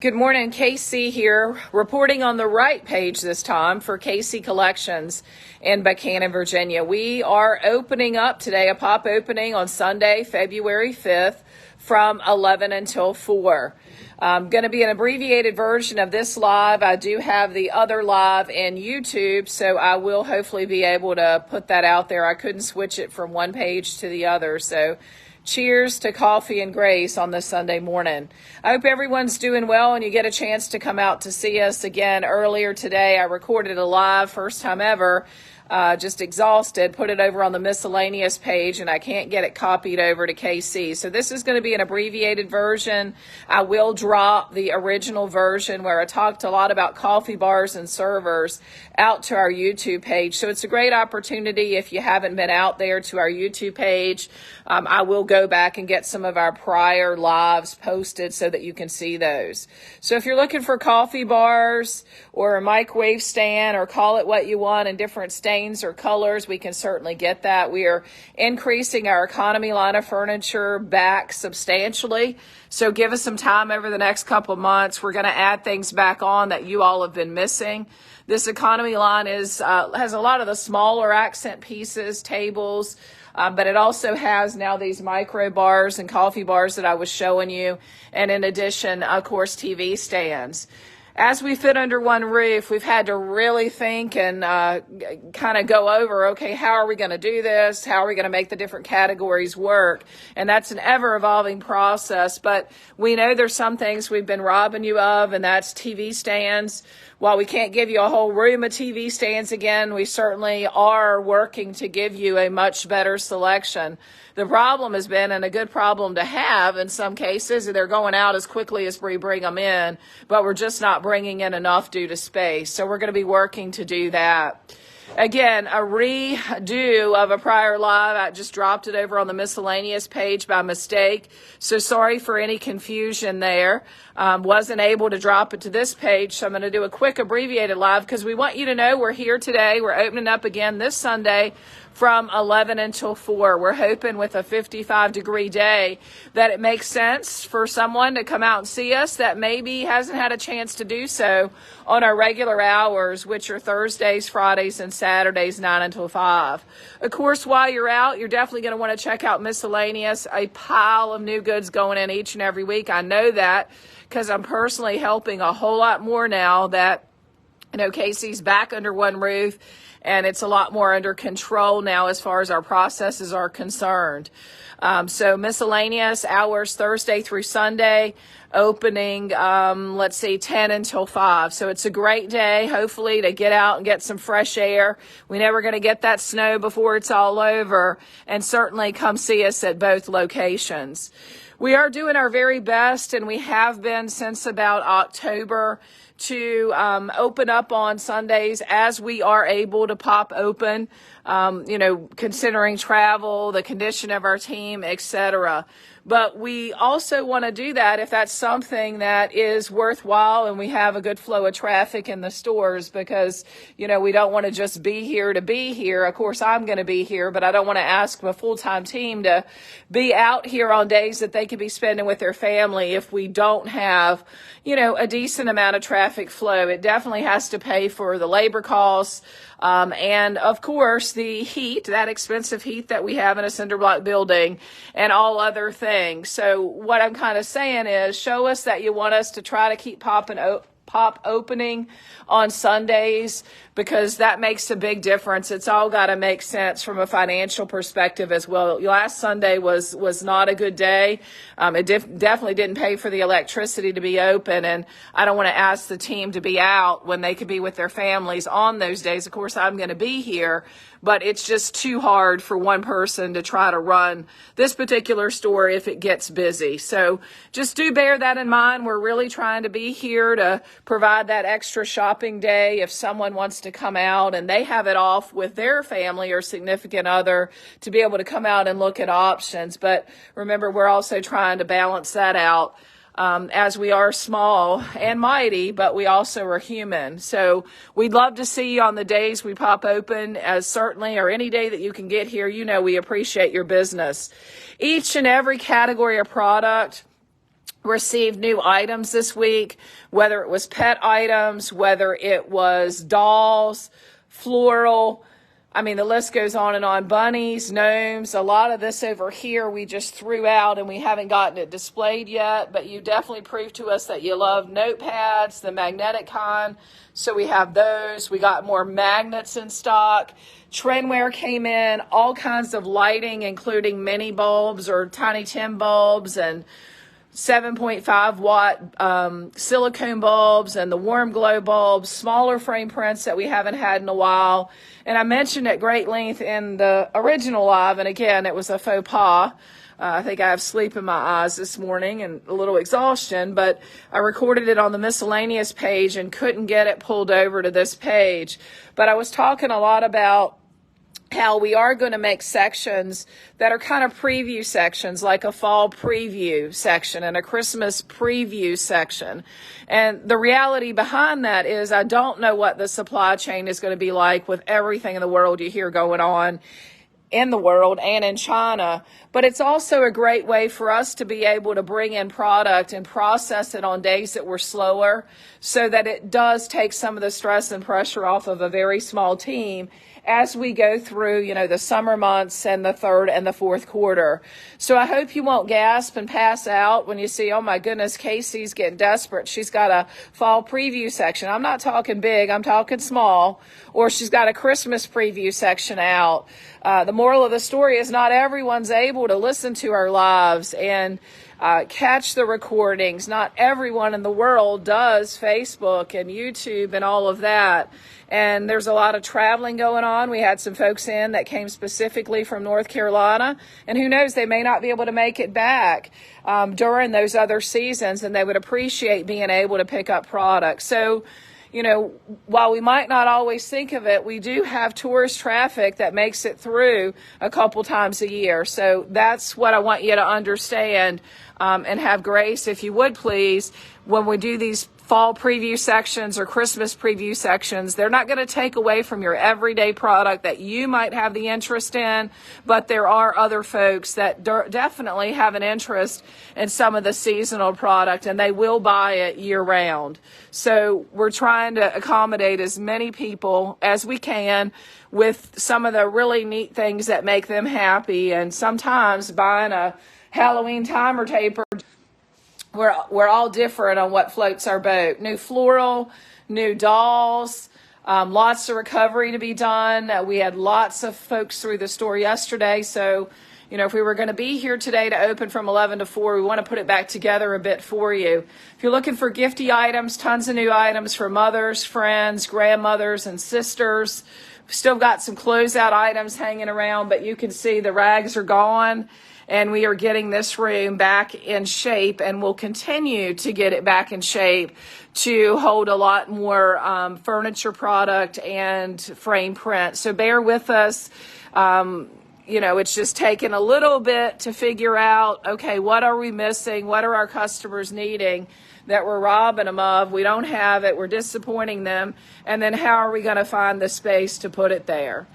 Good morning, KC here, reporting on the right page this time for KC Collections in Buchanan, Virginia. We are opening up today, a pop opening on Sunday, February 5th from 11 until 4. Going to be an abbreviated version of this live. I do have the other live in YouTube, so I will hopefully be able to put that out there. I couldn't switch it from one page to the other, so cheers to coffee and grace on this Sunday morning. I hope everyone's doing well and you get a chance to come out to see us again. Earlier today, I recorded a live, first time ever, just exhausted, put it over on the miscellaneous page, and I can't get it copied over to KC. So this is going to be an abbreviated version. I will drop the original version where I talked a lot about coffee bars and servers out to our YouTube page. So it's a great opportunity if you haven't been out there to our YouTube page. I will go back and get some of our prior lives posted so that you can see those. So if you're looking for coffee bars or a microwave stand, or call it what you want in different stains or colors, we can certainly get that. We are increasing our economy line of furniture back substantially. So give us some time over the next couple of months. We're going to add things back on that you all have been missing. This economy line has a lot of the smaller accent pieces, tables, but it also has now these micro bars and coffee bars that I was showing you. And in addition, of course, TV stands. As we fit under one roof, we've had to really think and kind of go over, okay, how are we going to do this? How are we going to make the different categories work? And that's an ever-evolving process, but we know there's some things we've been robbing you of, and that's TV stands. While we can't give you a whole room of TV stands again, we certainly are working to give you a much better selection. The problem has been, and a good problem to have in some cases, they're going out as quickly as we bring them in, but we're just not bringing in enough due to space. So we're going to be working to do that. Again, a redo of a prior live. I just dropped it over on the miscellaneous page by mistake. So sorry for any confusion there. Wasn't able to drop it to this page. So I'm going to do a quick abbreviated live because we want you to know we're here today. We're opening up again this Sunday from 11 until 4. We're hoping with a 55-degree day that it makes sense for someone to come out and see us that maybe hasn't had a chance to do so on our regular hours, which are Thursdays, Fridays, and Saturdays, 9 until 5. Of course, while you're out, you're definitely going to want to check out miscellaneous, a pile of new goods going in each and every week. I know that because I'm personally helping a whole lot more now that, Casey's back under one roof, and it's a lot more under control now as far as our processes are concerned. So miscellaneous hours Thursday through Sunday, opening, 10 until 5. So it's a great day, hopefully, to get out and get some fresh air. We're never going to get that snow before it's all over, and certainly come see us at both locations. We are doing our very best, and we have been since about October, to open up on Sundays as we are able to pop open, considering travel, the condition of our team, etc. But we also want to do that if that's something that is worthwhile and we have a good flow of traffic in the stores, because, we don't want to just be here to be here. Of course, I'm going to be here, but I don't want to ask a full-time team to be out here on days that they could be spending with their family if we don't have, a decent amount of traffic flow. It definitely has to pay for the labor costs. And of course, the heat, that expensive heat that we have in a cinder block building, and all other things. So what I'm kind of saying is, show us that you want us to try to keep pop opening on Sundays, because that makes a big difference. It's all got to make sense from a financial perspective as well. Last Sunday was not a good day. It definitely didn't pay for the electricity to be open, and I don't want to ask the team to be out when they could be with their families on those days. Of course, I'm going to be here, but it's just too hard for one person to try to run this particular store if it gets busy. So just do bear that in mind. We're really trying to be here to provide that extra shopping day if someone wants to come out and they have it off with their family or significant other, to be able to come out and look at options. But remember, we're also trying to balance that out. As we are small and mighty, but we also are human. So we'd love to see you on the days we pop open, as certainly, or any day that you can get here. We appreciate your business. Each and every category of product received new items this week, whether it was pet items, whether it was dolls, floral. I mean, the list goes on and on. Bunnies, gnomes, a lot of this over here we just threw out and we haven't gotten it displayed yet, but you definitely proved to us that you love notepads, the magnetic kind. So we have those. We got more magnets in stock. Trendwear came in, all kinds of lighting, including mini bulbs or tiny 10 bulbs and 7.5 watt silicone bulbs and the warm glow bulbs, smaller frame prints that we haven't had in a while. And I mentioned at great length in the original live, and again, it was a faux pas. I think I have sleep in my eyes this morning and a little exhaustion, but I recorded it on the miscellaneous page and couldn't get it pulled over to this page. But I was talking a lot about how we are going to make sections that are kind of preview sections, like a fall preview section and a Christmas preview section. And the reality behind that is I don't know what the supply chain is going to be like with everything in the world you hear going on in the world and in China, but it's also a great way for us to be able to bring in product and process it on days that we're slower so that it does take some of the stress and pressure off of a very small team as we go through, the summer months and the third and the fourth quarter. So I hope you won't gasp and pass out when you see, oh my goodness, Casey's getting desperate. She's got a fall preview section. I'm not talking big, I'm talking small. Or she's got a Christmas preview section out. The moral of the story is not everyone's able to listen to our lives and catch the recordings. Not everyone in the world does Facebook and YouTube and all of that. And there's a lot of traveling going on. We had some folks in that came specifically from North Carolina, and who knows, they may not be able to make it back during those other seasons, and they would appreciate being able to pick up products. So, while we might not always think of it, we do have tourist traffic that makes it through a couple times a year. So that's what I want you to understand and have grace, if you would please, when we do these fall preview sections or Christmas preview sections. They're not going to take away from your everyday product that you might have the interest in, but there are other folks that definitely have an interest in some of the seasonal product, and they will buy it year round. So we're trying to accommodate as many people as we can with some of the really neat things that make them happy, and sometimes buying a Halloween timer taper, we're all different on what floats our boat. New floral, new dolls, lots of recovery to be done. We had lots of folks through the store yesterday. So, if we were going to be here today to open from 11 to 4, we want to put it back together a bit for you. If you're looking for gifty items, tons of new items for mothers, friends, grandmothers, and sisters. We've still got some closeout items hanging around, but you can see the rags are gone. And we are getting this room back in shape, and we'll continue to get it back in shape to hold a lot more furniture product and frame print. So bear with us. It's just taken a little bit to figure out, okay, what are we missing? What are our customers needing that we're robbing them of? We don't have it. We're disappointing them. And then how are we going to find the space to put it there?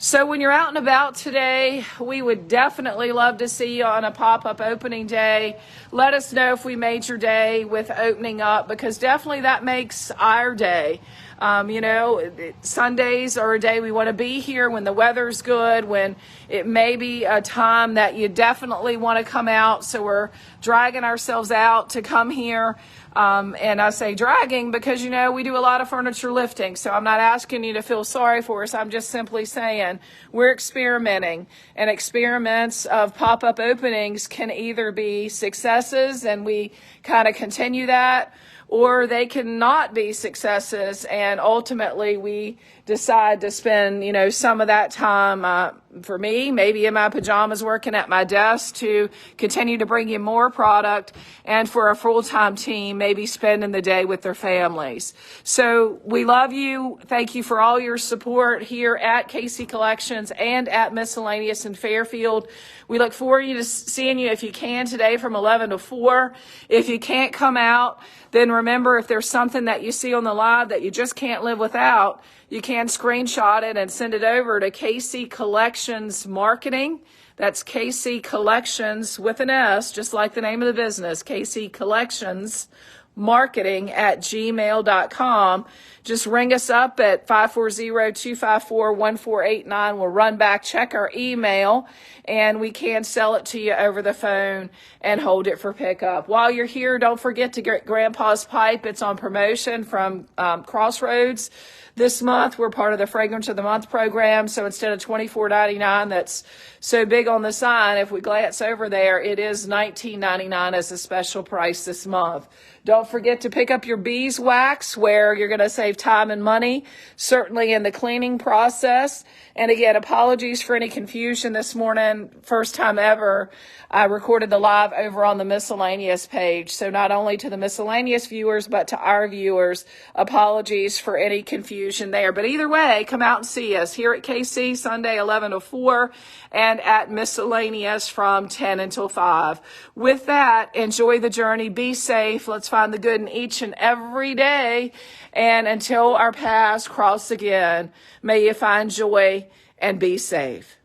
So when you're out and about today, we would definitely love to see you on a pop-up opening day. Let us know if we made your day with opening up, because definitely that makes our day. Sundays are a day we want to be here when the weather's good, when it may be a time that you definitely want to come out. So we're dragging ourselves out to come here. And I say dragging because, we do a lot of furniture lifting. So I'm not asking you to feel sorry for us. I'm just simply saying we're experimenting. And experiments of pop-up openings can either be successes and we kind of continue that, or they cannot be successes, and ultimately we decide to spend, some of that time, for me, maybe in my pajamas working at my desk to continue to bring you more product, and for a full-time team, maybe spending the day with their families. So we love you. Thank you for all your support here at Casey Collections and at Miscellaneous in Fairfield. We look forward to seeing you if you can today from 11 to 4. If you can't come out, then remember, if there's something that you see on the live that you just can't live without, you can screenshot it and send it over to Casey Collections Marketing. That's KC Collections with an S, just like the name of the business, KC Collections marketing@gmail.com. Just ring us up at 540-254-1489. We'll run back, check our email, and we can sell it to you over the phone and hold it for pickup. While you're here, don't forget to get Grandpa's Pipe. It's on promotion from Crossroads. This month, we're part of the Fragrance of the Month program, so instead of $24.99 that's so big on the sign, if we glance over there, it is $19.99 as a special price this month. Don't forget to pick up your beeswax, where you're going to save time and money, certainly in the cleaning process. And again, apologies for any confusion this morning. First time ever, I recorded the live over on the miscellaneous page. So not only to the miscellaneous viewers, but to our viewers, apologies for any confusion there. But either way, come out and see us here at KC Sunday 11 to 4 and at miscellaneous from 10 until 5. With that, enjoy the journey. Be safe. Let's find the good in each and every day. And until our paths cross again, may you find joy and be safe.